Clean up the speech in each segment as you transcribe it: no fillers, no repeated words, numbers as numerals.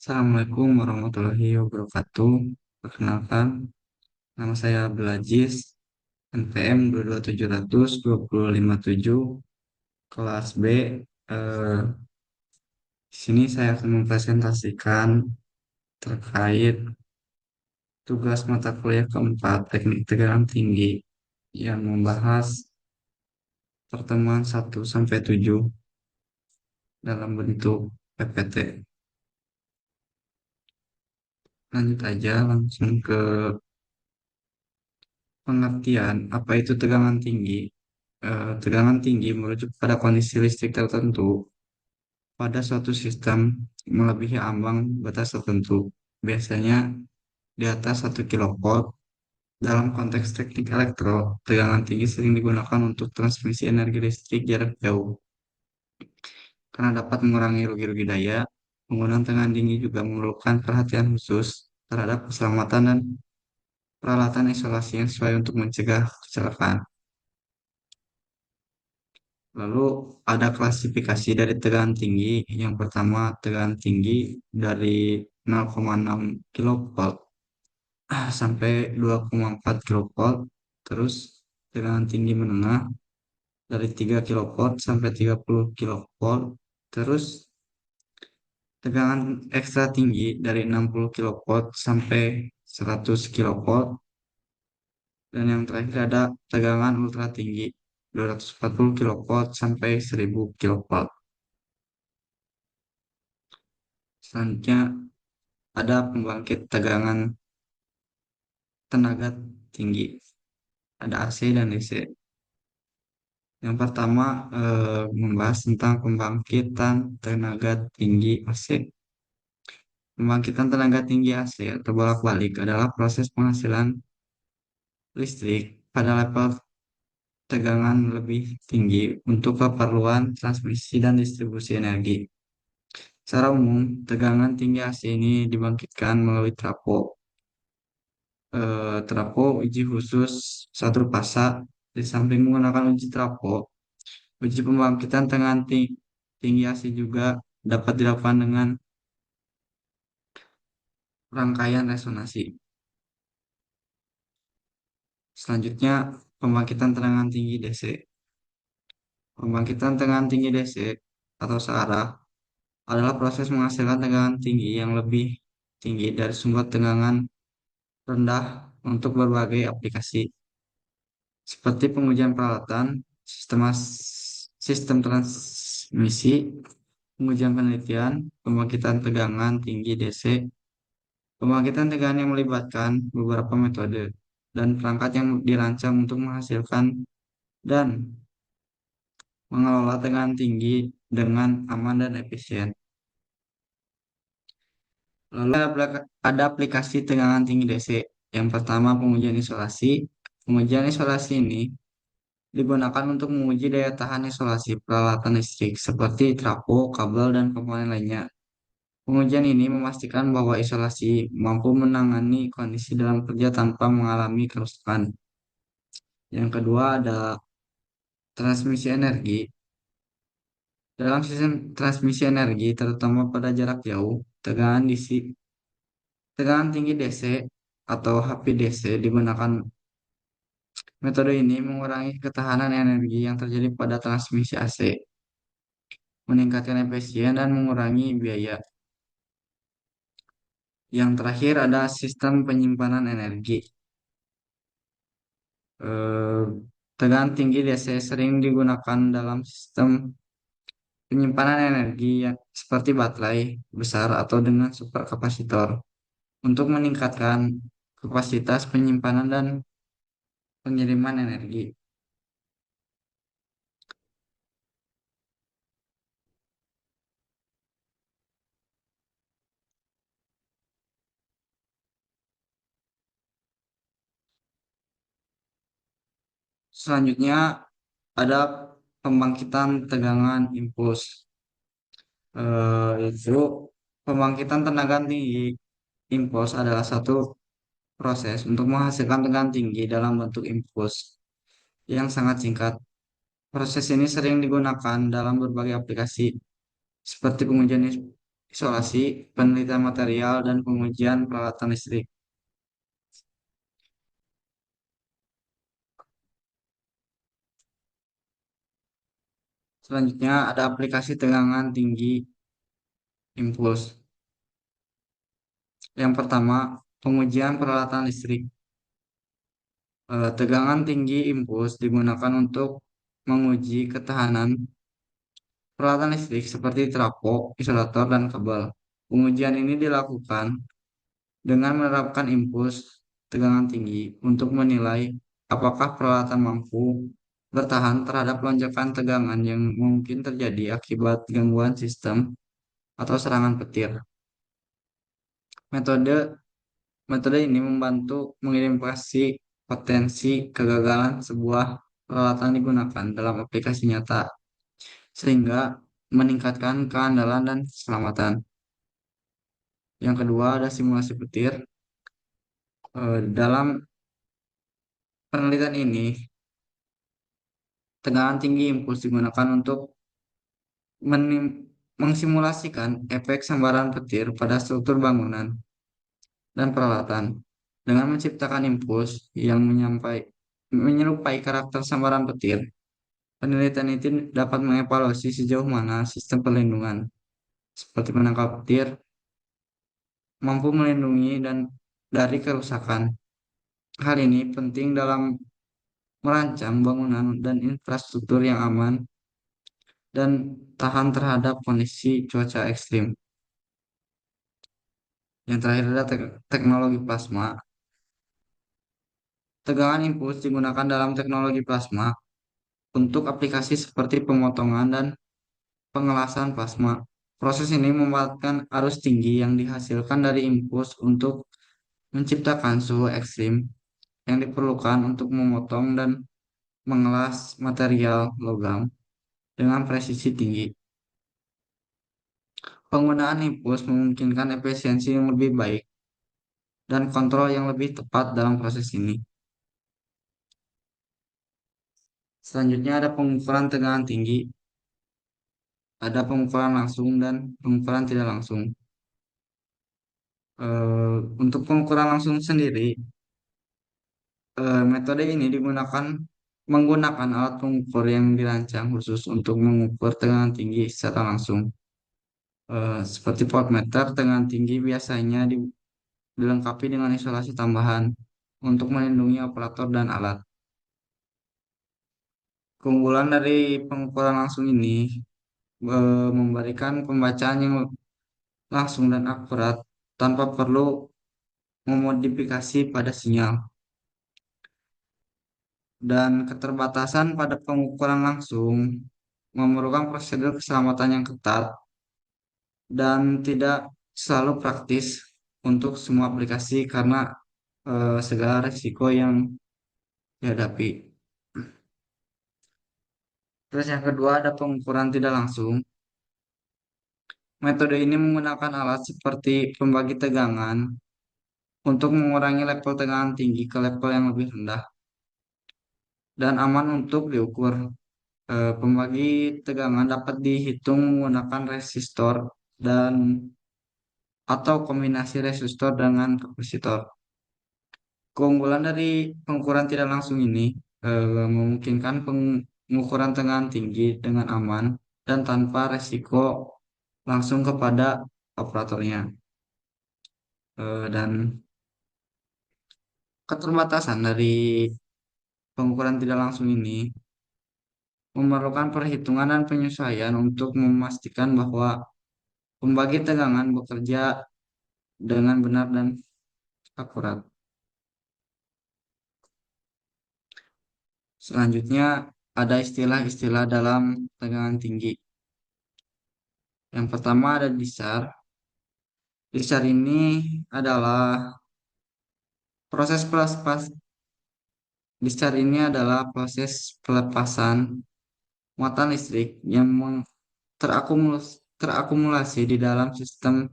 Assalamualaikum warahmatullahi wabarakatuh. Perkenalkan, nama saya Abdul Aziz, NPM 22700257, kelas B. Di sini saya akan mempresentasikan terkait tugas mata kuliah keempat Teknik Tegangan Tinggi yang membahas pertemuan 1 sampai 7 dalam bentuk PPT. Lanjut aja langsung ke pengertian apa itu tegangan tinggi. Tegangan tinggi merujuk pada kondisi listrik tertentu pada suatu sistem melebihi ambang batas tertentu, biasanya di atas 1 kilovolt. Dalam konteks teknik elektro, tegangan tinggi sering digunakan untuk transmisi energi listrik jarak jauh. Karena dapat mengurangi rugi-rugi daya, penggunaan tegangan tinggi juga memerlukan perhatian khusus terhadap keselamatan dan peralatan isolasi yang sesuai untuk mencegah kecelakaan. Lalu ada klasifikasi dari tegangan tinggi. Yang pertama, tegangan tinggi dari 0,6 kilovolt sampai 2,4 kilovolt. Terus tegangan tinggi menengah dari 3 kilovolt sampai 30 kilovolt. Terus tegangan ekstra tinggi dari 60 kilovolt sampai 100 kilovolt. Dan yang terakhir ada tegangan ultra tinggi 240 kilovolt sampai 1000 kilovolt. Selanjutnya ada pembangkit tegangan tenaga tinggi, ada AC dan DC. Yang pertama membahas tentang pembangkitan tenaga tinggi AC. Pembangkitan tenaga tinggi AC atau bolak-balik adalah proses penghasilan listrik pada level tegangan lebih tinggi untuk keperluan transmisi dan distribusi energi. Secara umum, tegangan tinggi AC ini dibangkitkan melalui trafo uji khusus satu fasa. Di samping menggunakan uji trafo, uji pembangkitan tegangan tinggi AC juga dapat dilakukan dengan rangkaian resonansi. Selanjutnya, pembangkitan tegangan tinggi DC. Pembangkitan tegangan tinggi DC atau searah adalah proses menghasilkan tegangan tinggi yang lebih tinggi dari sumber tegangan rendah untuk berbagai aplikasi, seperti pengujian peralatan, sistem transmisi, pengujian penelitian, pembangkitan tegangan tinggi DC. Pembangkitan tegangan yang melibatkan beberapa metode dan perangkat yang dirancang untuk menghasilkan dan mengelola tegangan tinggi dengan aman dan efisien. Lalu ada aplikasi tegangan tinggi DC. Yang pertama, pengujian isolasi. Pengujian isolasi ini digunakan untuk menguji daya tahan isolasi peralatan listrik seperti trafo, kabel, dan komponen lainnya. Pengujian ini memastikan bahwa isolasi mampu menangani kondisi dalam kerja tanpa mengalami kerusakan. Yang kedua ada transmisi energi. Dalam sistem transmisi energi, terutama pada jarak jauh, tegangan tinggi DC atau HVDC digunakan. Metode ini mengurangi ketahanan energi yang terjadi pada transmisi AC, meningkatkan efisien dan mengurangi biaya. Yang terakhir ada sistem penyimpanan energi. Eh, Tegangan tinggi DC sering digunakan dalam sistem penyimpanan energi yang seperti baterai besar atau dengan superkapasitor untuk meningkatkan kapasitas penyimpanan dan pengiriman energi. Selanjutnya ada pembangkitan tegangan impuls. Itu pembangkitan tenaga tinggi impuls adalah satu proses untuk menghasilkan tegangan tinggi dalam bentuk impuls yang sangat singkat. Proses ini sering digunakan dalam berbagai aplikasi seperti pengujian isolasi, penelitian material, dan pengujian peralatan listrik. Selanjutnya ada aplikasi tegangan tinggi impuls. Yang pertama, pengujian peralatan listrik. Tegangan tinggi impuls digunakan untuk menguji ketahanan peralatan listrik seperti trafo, isolator, dan kabel. Pengujian ini dilakukan dengan menerapkan impuls tegangan tinggi untuk menilai apakah peralatan mampu bertahan terhadap lonjakan tegangan yang mungkin terjadi akibat gangguan sistem atau serangan petir. Metode Metode ini membantu mengidentifikasi potensi kegagalan sebuah peralatan digunakan dalam aplikasi nyata, sehingga meningkatkan keandalan dan keselamatan. Yang kedua ada simulasi petir. Dalam penelitian ini, tegangan tinggi impuls digunakan untuk mengsimulasikan efek sambaran petir pada struktur bangunan dan peralatan dengan menciptakan impuls yang menyerupai karakter sambaran petir. Penelitian itu dapat mengevaluasi sejauh mana sistem perlindungan seperti penangkap petir mampu melindungi dan dari kerusakan. Hal ini penting dalam merancang bangunan dan infrastruktur yang aman dan tahan terhadap kondisi cuaca ekstrim. Yang terakhir adalah teknologi plasma. Tegangan impuls digunakan dalam teknologi plasma untuk aplikasi seperti pemotongan dan pengelasan plasma. Proses ini memanfaatkan arus tinggi yang dihasilkan dari impuls untuk menciptakan suhu ekstrim yang diperlukan untuk memotong dan mengelas material logam dengan presisi tinggi. Penggunaan impuls memungkinkan efisiensi yang lebih baik dan kontrol yang lebih tepat dalam proses ini. Selanjutnya ada pengukuran tegangan tinggi, ada pengukuran langsung dan pengukuran tidak langsung. Untuk pengukuran langsung sendiri, metode ini menggunakan alat pengukur yang dirancang khusus untuk mengukur tegangan tinggi secara langsung. Seperti voltmeter, tegangan tinggi biasanya dilengkapi dengan isolasi tambahan untuk melindungi operator dan alat. Keunggulan dari pengukuran langsung ini memberikan pembacaan yang langsung dan akurat tanpa perlu memodifikasi pada sinyal. Dan keterbatasan pada pengukuran langsung memerlukan prosedur keselamatan yang ketat dan tidak selalu praktis untuk semua aplikasi karena segala risiko yang dihadapi. Terus yang kedua ada pengukuran tidak langsung. Metode ini menggunakan alat seperti pembagi tegangan untuk mengurangi level tegangan tinggi ke level yang lebih rendah dan aman untuk diukur. Pembagi tegangan dapat dihitung menggunakan resistor dan atau kombinasi resistor dengan kapasitor. Keunggulan dari pengukuran tidak langsung ini memungkinkan pengukuran tegangan tinggi dengan aman dan tanpa resiko langsung kepada operatornya. Dan keterbatasan dari pengukuran tidak langsung ini memerlukan perhitungan dan penyesuaian untuk memastikan bahwa pembagi tegangan bekerja dengan benar dan akurat. Selanjutnya ada istilah-istilah dalam tegangan tinggi. Yang pertama ada disar. Disar ini adalah proses pelepas. Disar ini adalah proses pelepasan muatan listrik yang terakumulasi di dalam sistem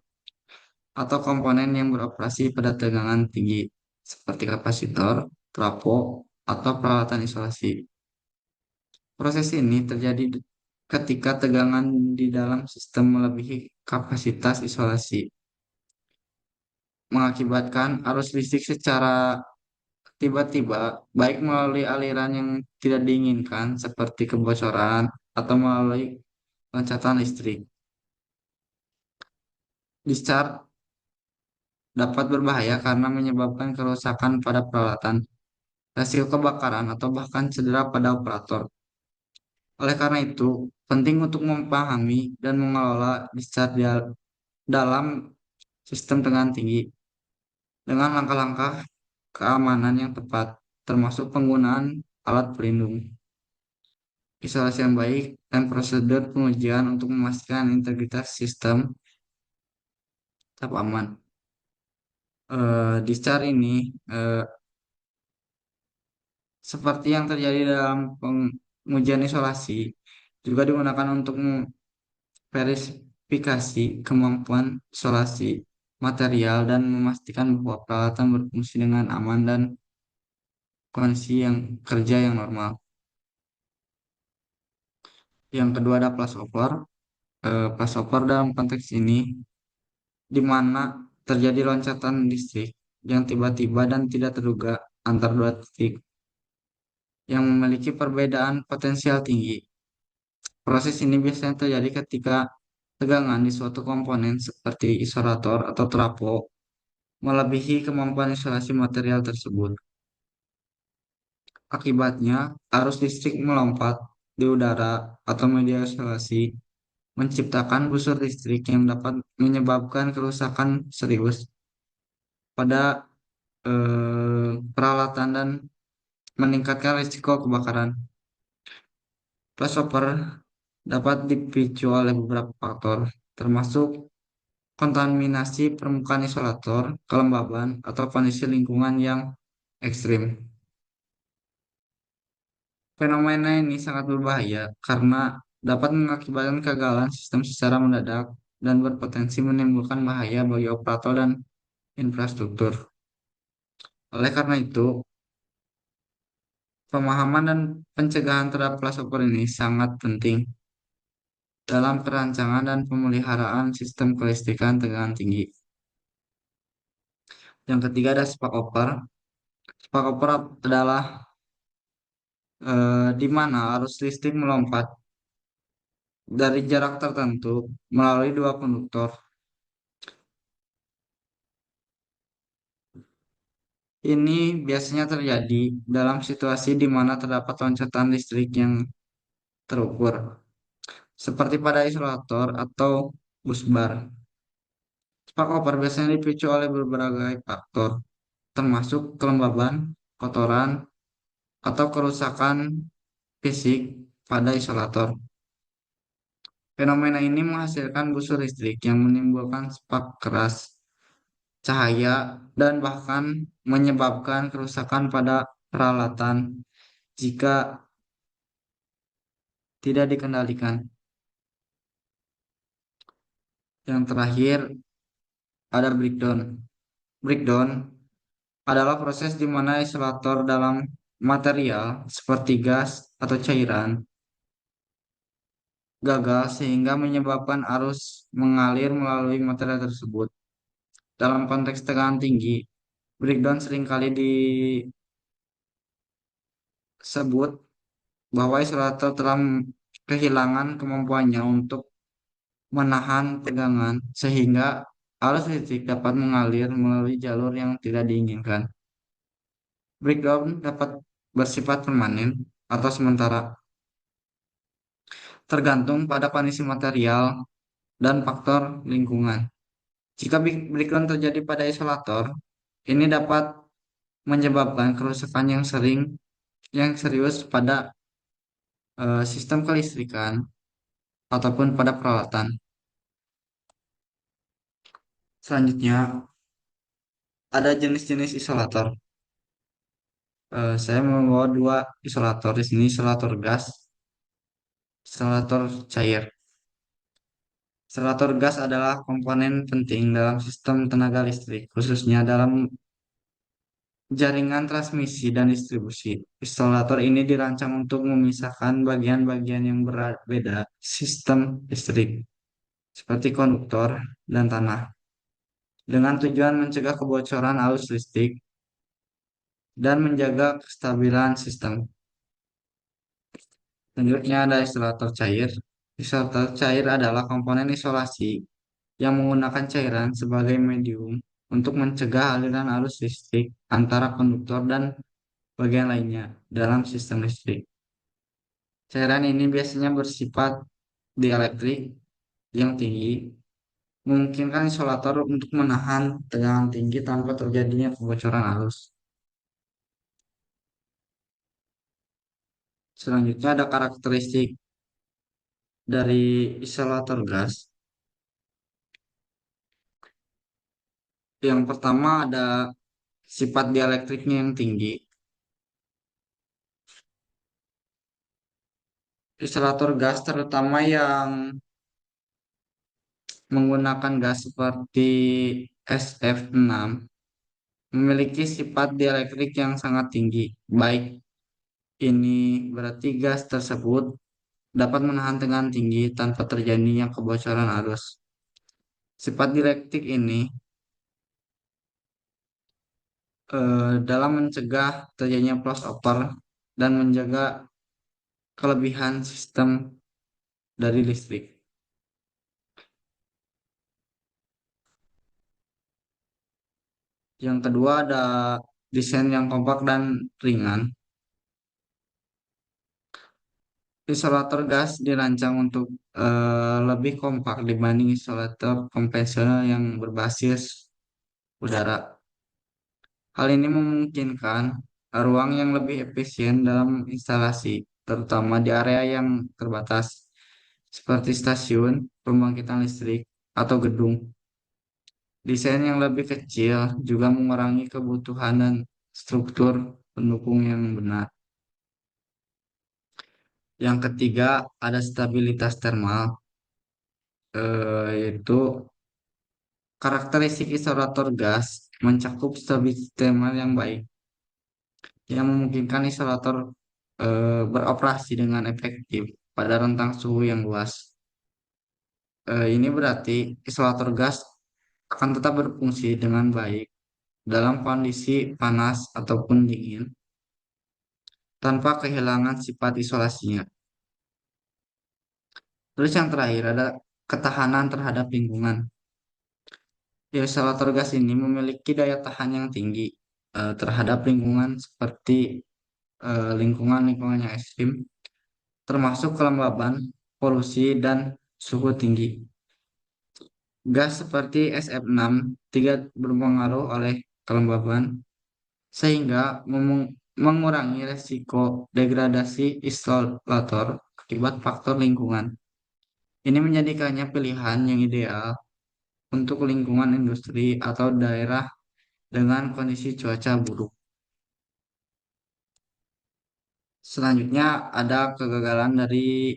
atau komponen yang beroperasi pada tegangan tinggi seperti kapasitor, trafo, atau peralatan isolasi. Proses ini terjadi ketika tegangan di dalam sistem melebihi kapasitas isolasi, mengakibatkan arus listrik secara tiba-tiba, baik melalui aliran yang tidak diinginkan seperti kebocoran atau melalui loncatan listrik. Discharge dapat berbahaya karena menyebabkan kerusakan pada peralatan, resiko kebakaran, atau bahkan cedera pada operator. Oleh karena itu, penting untuk memahami dan mengelola discharge dalam sistem tegangan tinggi dengan langkah-langkah keamanan yang tepat, termasuk penggunaan alat pelindung, isolasi yang baik, dan prosedur pengujian untuk memastikan integritas sistem tetap aman. Discharge ini eh, seperti yang terjadi dalam pengujian isolasi juga digunakan untuk verifikasi kemampuan isolasi material dan memastikan bahwa peralatan berfungsi dengan aman dan kondisi yang kerja yang normal. Yang kedua ada flashover. Flashover dalam konteks ini di mana terjadi loncatan listrik yang tiba-tiba dan tidak terduga antar dua titik yang memiliki perbedaan potensial tinggi. Proses ini biasanya terjadi ketika tegangan di suatu komponen seperti isolator atau trafo melebihi kemampuan isolasi material tersebut. Akibatnya, arus listrik melompat di udara atau media isolasi, menciptakan busur listrik yang dapat menyebabkan kerusakan serius pada peralatan dan meningkatkan risiko kebakaran. Flashover dapat dipicu oleh beberapa faktor, termasuk kontaminasi permukaan isolator, kelembaban, atau kondisi lingkungan yang ekstrim. Fenomena ini sangat berbahaya karena dapat mengakibatkan kegagalan sistem secara mendadak dan berpotensi menimbulkan bahaya bagi operator dan infrastruktur. Oleh karena itu, pemahaman dan pencegahan terhadap flashover ini sangat penting dalam perancangan dan pemeliharaan sistem kelistrikan tegangan tinggi. Yang ketiga ada spark over. Spark over adalah di mana arus listrik melompat dari jarak tertentu melalui dua konduktor. Ini biasanya terjadi dalam situasi di mana terdapat loncatan listrik yang terukur, seperti pada isolator atau busbar. Spark over biasanya dipicu oleh berbagai faktor, termasuk kelembaban, kotoran, atau kerusakan fisik pada isolator. Fenomena ini menghasilkan busur listrik yang menimbulkan spark keras, cahaya, dan bahkan menyebabkan kerusakan pada peralatan jika tidak dikendalikan. Yang terakhir ada breakdown. Breakdown adalah proses di mana isolator dalam material seperti gas atau cairan gagal sehingga menyebabkan arus mengalir melalui material tersebut. Dalam konteks tekanan tinggi, breakdown seringkali disebut bahwa isolator telah kehilangan kemampuannya untuk menahan tegangan sehingga arus listrik dapat mengalir melalui jalur yang tidak diinginkan. Breakdown dapat bersifat permanen atau sementara, tergantung pada kondisi material dan faktor lingkungan. Jika breakdown terjadi pada isolator, ini dapat menyebabkan kerusakan yang serius pada sistem kelistrikan ataupun pada peralatan. Selanjutnya, ada jenis-jenis isolator. Saya membawa dua isolator di sini, isolator gas, isolator cair. Isolator gas adalah komponen penting dalam sistem tenaga listrik, khususnya dalam jaringan transmisi dan distribusi. Isolator ini dirancang untuk memisahkan bagian-bagian yang berbeda sistem listrik. seperti konduktor dan tanah, dengan tujuan mencegah kebocoran arus listrik dan menjaga kestabilan sistem. Selanjutnya ada isolator cair. Isolator cair adalah komponen isolasi yang menggunakan cairan sebagai medium untuk mencegah aliran arus listrik antara konduktor dan bagian lainnya dalam sistem listrik. Cairan ini biasanya bersifat dielektrik yang tinggi, memungkinkan isolator untuk menahan tegangan tinggi tanpa terjadinya kebocoran arus. Selanjutnya ada karakteristik dari isolator gas. Yang pertama ada sifat dielektriknya yang tinggi. Isolator gas terutama yang menggunakan gas seperti SF6 memiliki sifat dielektrik yang sangat tinggi. Baik ini berarti gas tersebut dapat menahan tekanan tinggi tanpa terjadinya kebocoran arus. Sifat dielektrik ini dalam mencegah terjadinya crossover dan menjaga kelebihan sistem dari listrik. Yang kedua ada desain yang kompak dan ringan. Isolator gas dirancang untuk lebih kompak dibanding isolator konvensional yang berbasis udara. Hal ini memungkinkan ruang yang lebih efisien dalam instalasi, terutama di area yang terbatas, seperti stasiun, pembangkitan listrik, atau gedung. Desain yang lebih kecil juga mengurangi kebutuhan dan struktur pendukung yang benar. Yang ketiga, ada stabilitas termal, yaitu karakteristik isolator gas mencakup stabilitas termal yang baik, yang memungkinkan isolator beroperasi dengan efektif pada rentang suhu yang luas. Ini berarti isolator gas akan tetap berfungsi dengan baik dalam kondisi panas ataupun dingin tanpa kehilangan sifat isolasinya. Terus yang terakhir ada ketahanan terhadap lingkungan. Ya, isolator gas ini memiliki daya tahan yang tinggi terhadap lingkungan seperti lingkungan-lingkungan yang ekstrim, termasuk kelembaban, polusi, dan suhu tinggi. Gas seperti SF6 tidak berpengaruh oleh kelembaban, sehingga mengurangi resiko degradasi isolator akibat faktor lingkungan. Ini menjadikannya pilihan yang ideal untuk lingkungan industri atau daerah dengan kondisi cuaca buruk. Selanjutnya ada kegagalan dari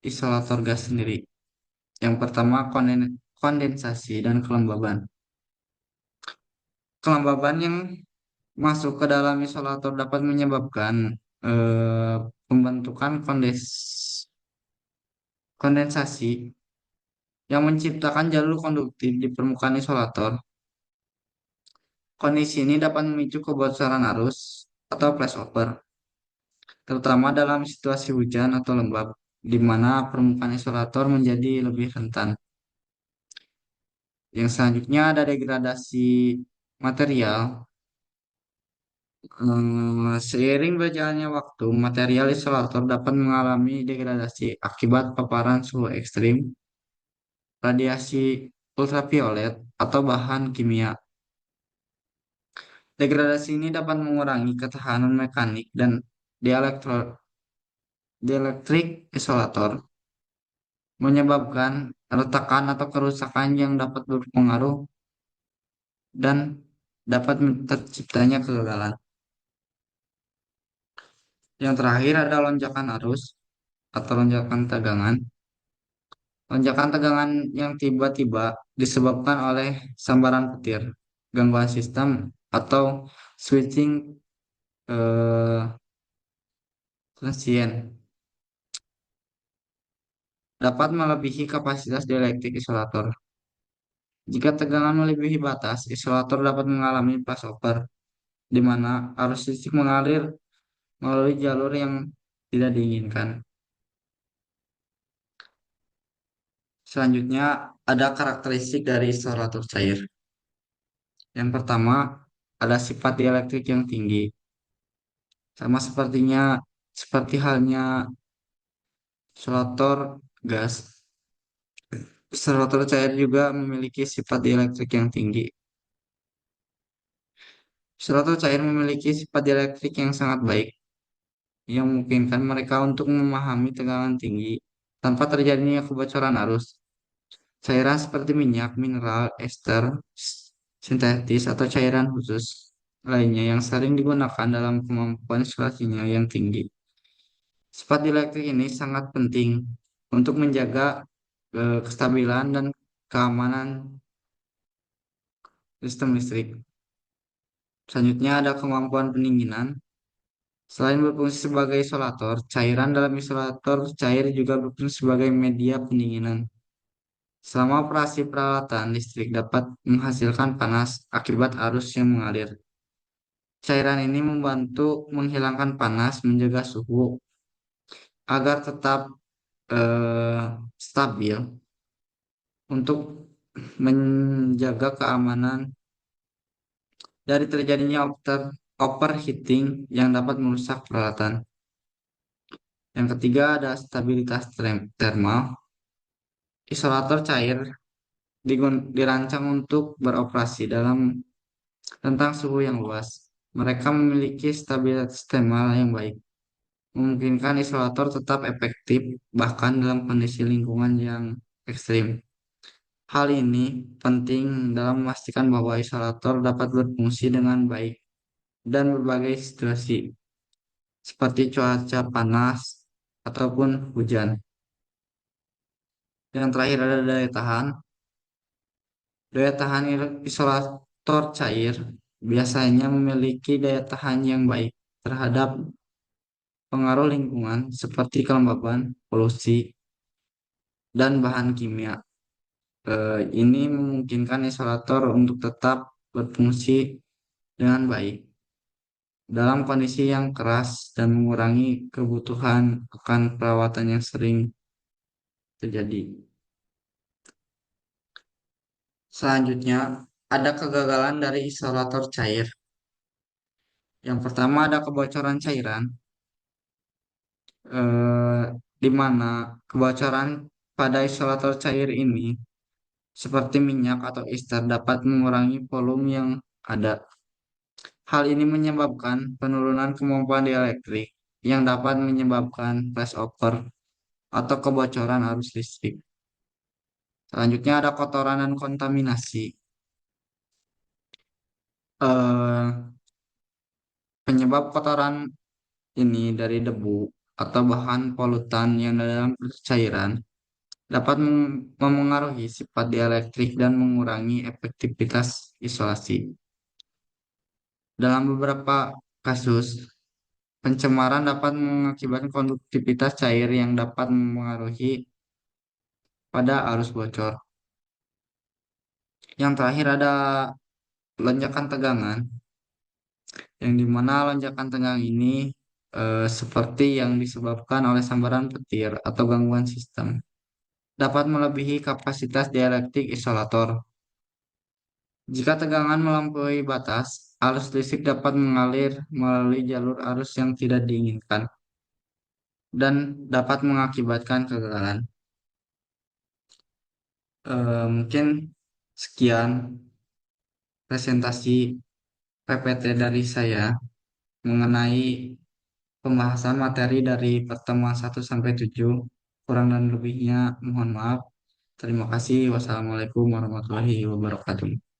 isolator gas sendiri. Yang pertama kondensasi dan kelembaban. Kelembaban yang masuk ke dalam isolator dapat menyebabkan eh, pembentukan kondensasi yang menciptakan jalur konduktif di permukaan isolator. Kondisi ini dapat memicu kebocoran arus atau flashover, terutama dalam situasi hujan atau lembab, di mana permukaan isolator menjadi lebih rentan. Yang selanjutnya ada degradasi material. Seiring berjalannya waktu, material isolator dapat mengalami degradasi akibat paparan suhu ekstrim, radiasi ultraviolet, atau bahan kimia. Degradasi ini dapat mengurangi ketahanan mekanik dan dielektrik isolator, menyebabkan retakan atau kerusakan yang dapat berpengaruh dan dapat terciptanya kegagalan. Yang terakhir ada lonjakan arus atau lonjakan tegangan. Lonjakan tegangan yang tiba-tiba disebabkan oleh sambaran petir, gangguan sistem, atau switching transient. dapat melebihi kapasitas dieletrik isolator. Jika tegangan melebihi batas, isolator dapat mengalami passover, di mana arus listrik mengalir melalui jalur yang tidak diinginkan. Selanjutnya, ada karakteristik dari isolator cair. Yang pertama, ada sifat dielektrik yang tinggi. Sama seperti halnya isolator gas. Isolator cair juga memiliki sifat dielektrik yang tinggi. Isolator cair memiliki sifat dielektrik yang sangat baik, yang memungkinkan mereka untuk memahami tegangan tinggi tanpa terjadinya kebocoran arus. Cairan seperti minyak, mineral, ester, sintetis, atau cairan khusus lainnya yang sering digunakan dalam kemampuan isolasinya yang tinggi. Sifat dielektrik ini sangat penting untuk menjaga kestabilan dan keamanan sistem listrik. Selanjutnya ada kemampuan pendinginan. Selain berfungsi sebagai isolator, cairan dalam isolator cair juga berfungsi sebagai media pendinginan. Selama operasi peralatan listrik dapat menghasilkan panas akibat arus yang mengalir. Cairan ini membantu menghilangkan panas, menjaga suhu agar tetap stabil untuk menjaga keamanan dari terjadinya overheating yang dapat merusak peralatan. Yang ketiga ada stabilitas thermal. Isolator cair dirancang untuk beroperasi dalam tentang suhu yang luas. Mereka memiliki stabilitas thermal yang baik, memungkinkan isolator tetap efektif bahkan dalam kondisi lingkungan yang ekstrim. Hal ini penting dalam memastikan bahwa isolator dapat berfungsi dengan baik dan berbagai situasi, seperti cuaca panas ataupun hujan. Yang terakhir ada daya tahan. Daya tahan isolator cair biasanya memiliki daya tahan yang baik terhadap pengaruh lingkungan seperti kelembaban, polusi, dan bahan kimia. Ini memungkinkan isolator untuk tetap berfungsi dengan baik dalam kondisi yang keras dan mengurangi kebutuhan akan perawatan yang sering terjadi. Selanjutnya, ada kegagalan dari isolator cair. Yang pertama ada kebocoran cairan, eh, di mana kebocoran pada isolator cair ini seperti minyak atau ester dapat mengurangi volume yang ada. Hal ini menyebabkan penurunan kemampuan dieletrik yang dapat menyebabkan flashover atau kebocoran arus listrik. Selanjutnya ada kotoran dan kontaminasi. Eh, Penyebab kotoran ini dari debu atau bahan polutan yang ada dalam cairan dapat memengaruhi sifat dieletrik dan mengurangi efektivitas isolasi. Dalam beberapa kasus, pencemaran dapat mengakibatkan konduktivitas cair yang dapat mempengaruhi pada arus bocor. Yang terakhir ada lonjakan tegangan, yang dimana lonjakan tegangan ini seperti yang disebabkan oleh sambaran petir atau gangguan sistem, dapat melebihi kapasitas dielektrik isolator. Jika tegangan melampaui batas, arus listrik dapat mengalir melalui jalur arus yang tidak diinginkan dan dapat mengakibatkan kegagalan. Mungkin sekian presentasi PPT dari saya mengenai pembahasan materi dari pertemuan 1 sampai 7. Kurang dan lebihnya mohon maaf. Terima kasih. Wassalamualaikum warahmatullahi wabarakatuh.